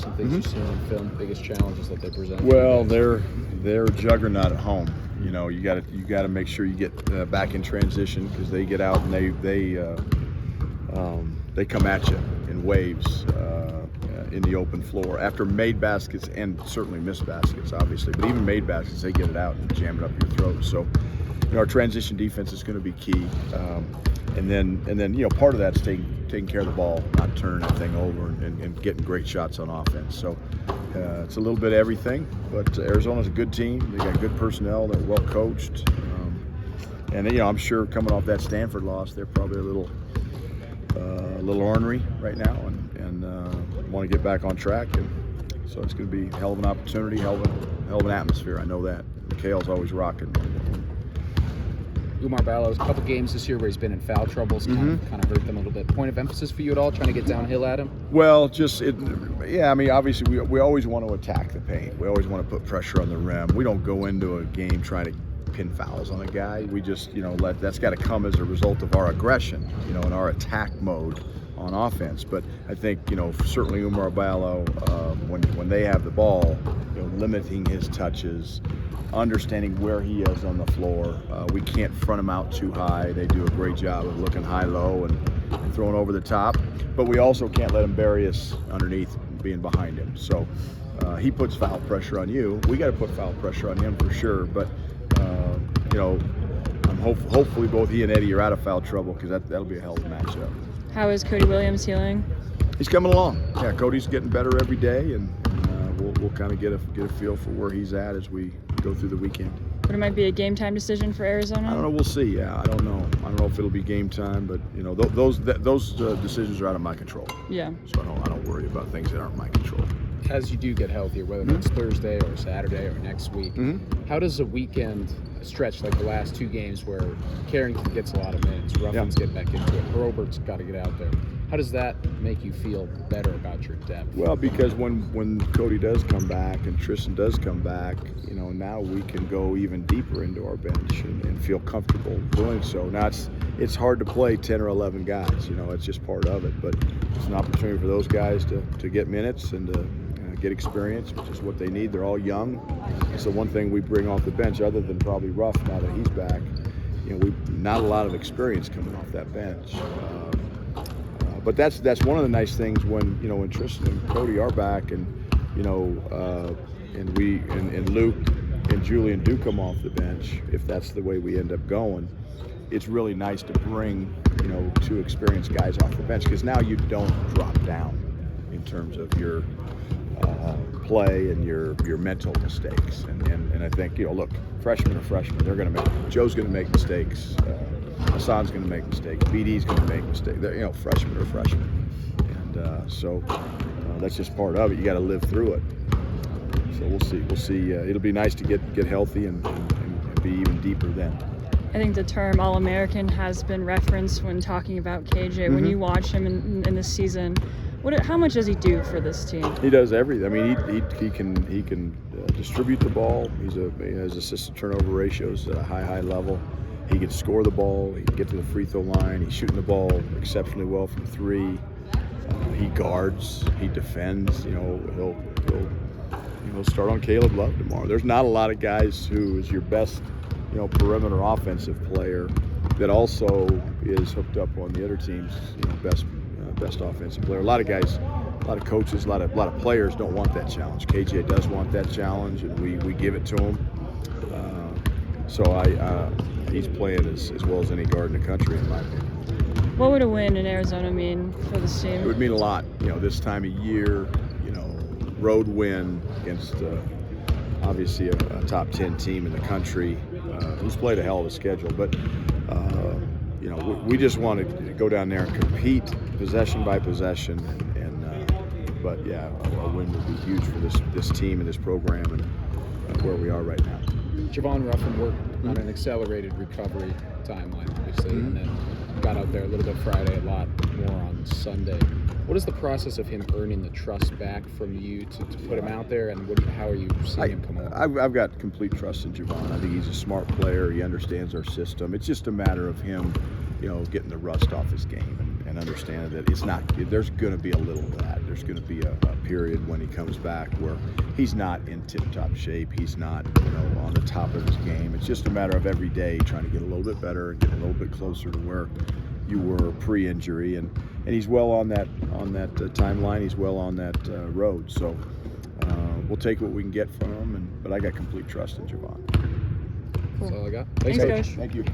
some things you've seen on film, biggest challenges that they present? Well, they're a juggernaut at home. You know, you got to make sure you get back in transition, because they get out and they come at you in waves in the open floor after made baskets, and certainly missed baskets, obviously. But even made baskets, they get it out and jam it up your throat. So, you know, our transition defense is going to be key. And then you know, part of that's taking care of the ball, not turning that thing over, and getting great shots on offense. So it's a little bit of everything. But Arizona's a good team. They got good personnel. They're well coached. And you know, I'm sure coming off that Stanford loss, they're probably a little ornery right now, and want to get back on track. And so it's going to be a hell of an opportunity, hell of an atmosphere. I know that. Kale's always rocking. Umar Ballo's a couple games this year where he's been in foul troubles, kind of hurt them a little bit. Point of emphasis for you at all, trying to get downhill at him? Well, yeah, I mean, obviously we always want to attack the paint. We always want to put pressure on the rim. We don't go into a game trying to pin fouls on a guy. We just, you know, that's got to come as a result of our aggression, you know, and our attack mode on offense. But I think, you know, certainly Umar Ballo, when they have the ball, you know, limiting his touches, understanding where he is on the floor. We can't front him out too high. They do a great job of looking high-low and throwing over the top. But we also can't let him bury us underneath, being behind him. So he puts foul pressure on you. We got to put foul pressure on him for sure. But, you know, hopefully both he and Eddie are out of foul trouble, because that'll be a hell of a matchup. How is Cody Williams healing? He's coming along. Yeah, Cody's getting better every day, and we'll kind of get a feel for where he's at as we go through the weekend. But it might be a game time decision for Arizona? I don't know. We'll see. Yeah, I don't know. I don't know if it'll be game time, but you know, those decisions are out of my control. Yeah. So I don't worry about things that aren't in my control. As you do get healthier, whether that's Thursday or Saturday or next week, how does a weekend stretch like the last two games where Carrington gets a lot of minutes, Ruffins get back into it, Robert's got to get out there? How does that make you feel better about your depth? Well, because when Cody does come back and Tristan does come back, you know, now we can go even deeper into our bench and feel comfortable doing so. Now it's hard to play 10 or 11 guys, you know, it's just part of it. But it's an opportunity for those guys to get minutes and to get experience, which is what they need. They're all young. So one thing we bring off the bench, other than probably Ruff now that he's back, you know, we've not a lot of experience coming off that bench. But that's one of the nice things when, you know, when Tristan and Cody are back, and you know, and Luke and Julian do come off the bench, if that's the way we end up going, it's really nice to bring, you know, two experienced guys off the bench, because now you don't drop down in terms of your play and your mental mistakes. And I think, you know, look, freshmen are freshmen. They're going to make. Joe's going to make mistakes. Hassan's going to make mistakes. BD's going to make mistakes. They're, you know, freshmen are freshmen, and so that's just part of it. You got to live through it. So we'll see. We'll see. It'll be nice to get healthy and be even deeper then. I think the term All-American has been referenced when talking about KJ. When you watch him in this season, how much does he do for this team? He does everything. I mean, he can distribute the ball. He has assist to turnover ratios at a high level. He can score the ball. He can get to the free throw line. He's shooting the ball exceptionally well from three. He guards. He defends. You know, he'll start on Caleb Love tomorrow. There's not a lot of guys who is your best, you know, perimeter offensive player that also is hooked up on the other team's, you know, best offensive player. A lot of guys, a lot of coaches, a lot of players don't want that challenge. KJ does want that challenge, and we give it to him. He's playing as well as any guard in the country, in my opinion. What would a win in Arizona mean for this team? It would mean a lot. You know, this time of year, you know, road win against obviously a top 10 team in the country who's played a hell of a schedule. But you know, we just want to go down there and compete possession by possession, but yeah, a win would be huge for this team and this program and where we are right now. Javon Ruffin worked on an accelerated recovery timeline, obviously, and then got out there a little bit Friday, a lot more on Sunday. What is the process of him earning the trust back from you to put him out there, and how are you seeing him come on? I've got complete trust in Javon. I think he's a smart player. He understands our system. It's just a matter of him, you know, getting the rust off his game. And and understand that it's not. There's going to be a little of that. There's going to be a period when he comes back where he's not in tip-top shape. He's not, on the top of his game. It's just a matter of every day trying to get a little bit better and get a little bit closer to where you were pre-injury. And he's well on that timeline. He's well on that road. So we'll take what we can get from him. But I got complete trust in Javon. Cool. That's all I got. Thanks, Coach. Coach. Thank you.